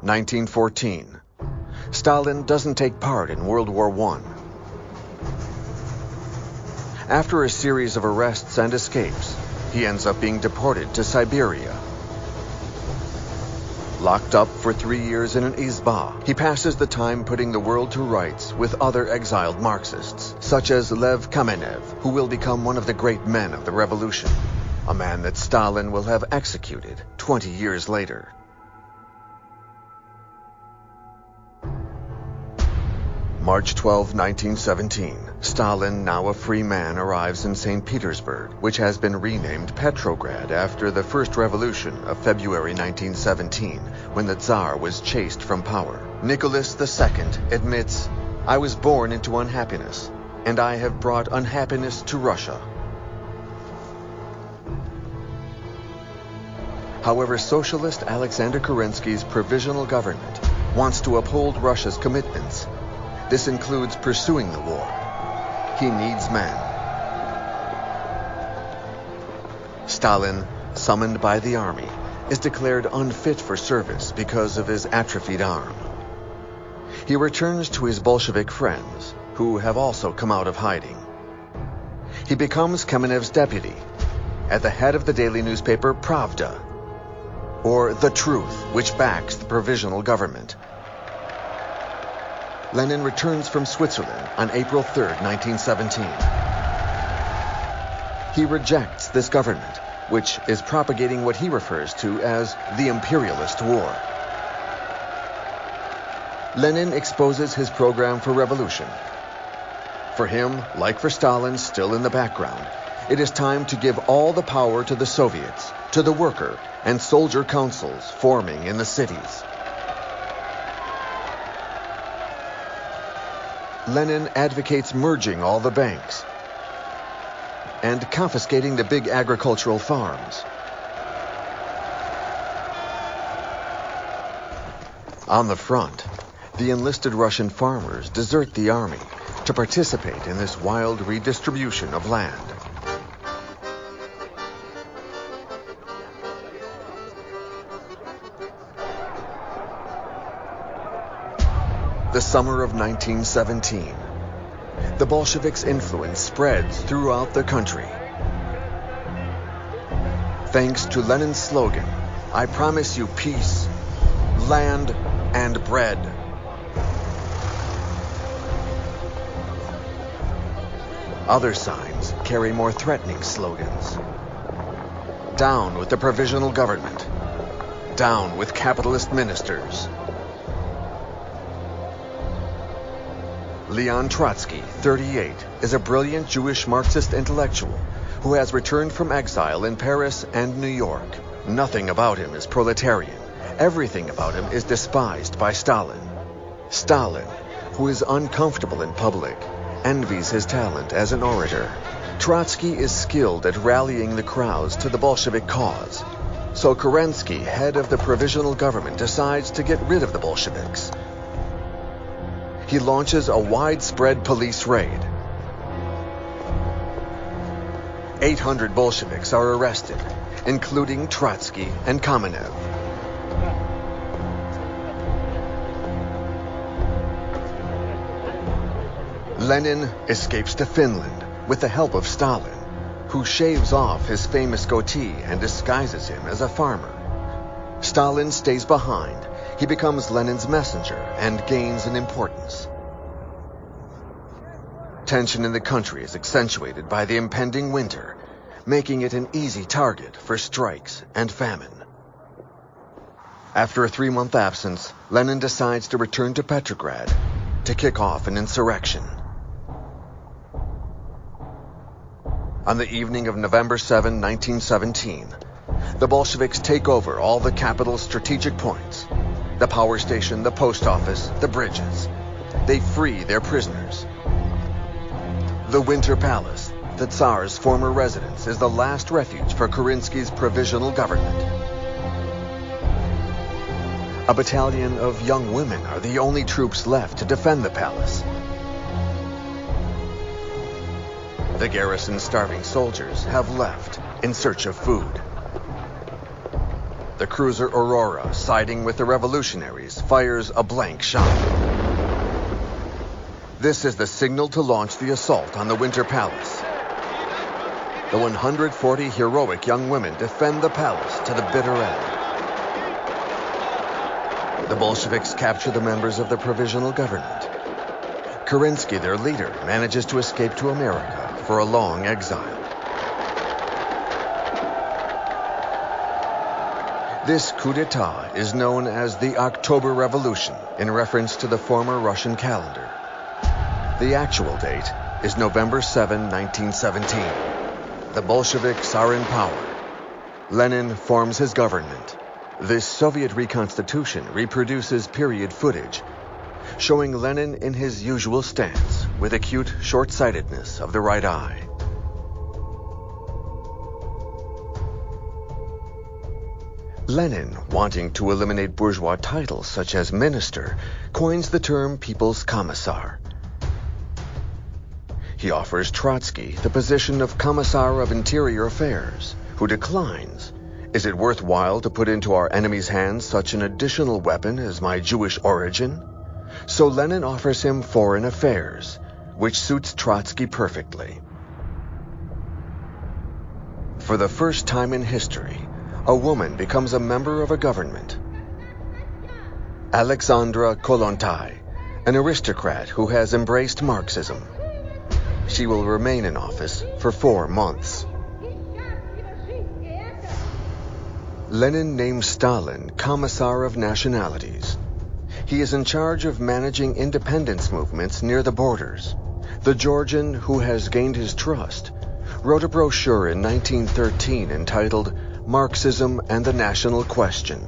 1914. Stalin doesn't take part in World War I. After a series of arrests and escapes, he ends up being deported to Siberia. Locked up for 3 years in an izba, he passes the time putting the world to rights with other exiled Marxists, such as Lev Kamenev, who will become one of the great men of the revolution, a man that Stalin will have executed 20 years later. March 12, 1917. Stalin, now a free man, arrives in St. Petersburg, which has been renamed Petrograd after the First Revolution of February 1917, when the Tsar was chased from power. Nicholas II admits, "I was born into unhappiness, and I have brought unhappiness to Russia." However, socialist Alexander Kerensky's provisional government wants to uphold Russia's commitments. This includes pursuing the war. He needs men. Stalin, summoned by the army, is declared unfit for service because of his atrophied arm. He returns to his Bolshevik friends, who have also come out of hiding. He becomes Kamenev's deputy, at the head of the daily newspaper Pravda, or The Truth, which backs the provisional government. Lenin returns from Switzerland on April 3, 1917. He rejects this government, which is propagating what he refers to as the imperialist war. Lenin exposes his program for revolution. For him, like for Stalin, still in the background, it is time to give all the power to the Soviets, to the worker and soldier councils forming in the cities. Lenin advocates merging all the banks and confiscating the big agricultural farms. On the front, the enlisted Russian farmers desert the army to participate in this wild redistribution of land. The summer of 1917. The Bolsheviks' influence spreads throughout the country. Thanks to Lenin's slogan, "I promise you peace, land, and bread." Other signs carry more threatening slogans. Down with the provisional government. Down with capitalist ministers. Leon Trotsky, 38, is a brilliant Jewish Marxist intellectual who has returned from exile in Paris and New York. Nothing about him is proletarian. Everything about him is despised by Stalin. Stalin, who is uncomfortable in public, envies his talent as an orator. Trotsky is skilled at rallying the crowds to the Bolshevik cause. So Kerensky, head of the provisional government, decides to get rid of the Bolsheviks. He launches a widespread police raid. 800 Bolsheviks are arrested, including Trotsky and Kamenev. Lenin escapes to Finland with the help of Stalin, who shaves off his famous goatee and disguises him as a farmer. Stalin stays behind. He becomes Lenin's messenger and gains in importance. Tension in the country is accentuated by the impending winter, making it an easy target for strikes and famine. After a 3-month absence, Lenin decides to return to Petrograd to kick off an insurrection. On the evening of November 7, 1917, the Bolsheviks take over all the capital's strategic points: the power station, the post office, the bridges. They free their prisoners. The Winter Palace, the Tsar's former residence, is the last refuge for Kerensky's provisional government. A battalion of young women are the only troops left to defend the palace. The garrison's starving soldiers have left in search of food. the cruiser Aurora, siding with the revolutionaries, fires a blank shot. This is the signal to launch the assault on the Winter Palace. The 140 heroic young women defend the palace to the bitter end. The Bolsheviks capture the members of the provisional government. Kerensky, their leader, manages to escape to America for a long exile. This coup d'etat is known as the October Revolution in reference to the former Russian calendar. The actual date is November 7, 1917. The Bolsheviks are in power. Lenin forms his government. This Soviet reconstitution reproduces period footage, showing Lenin in his usual stance with acute short-sightedness of the right eye. Lenin, wanting to eliminate bourgeois titles such as minister, coins the term People's Commissar. He offers Trotsky the position of Commissar of Interior Affairs, who declines. Is it worthwhile to put into our enemy's hands such an additional weapon as my Jewish origin? So Lenin offers him Foreign Affairs, which suits Trotsky perfectly. For the first time in history, a woman becomes a member of a government. Alexandra Kollontai, an aristocrat who has embraced Marxism. She will remain in office for 4 months. Lenin names Stalin Commissar of Nationalities. He is in charge of managing independence movements near the borders. The Georgian, who has gained his trust, wrote a brochure in 1913 entitled Marxism and the National Question.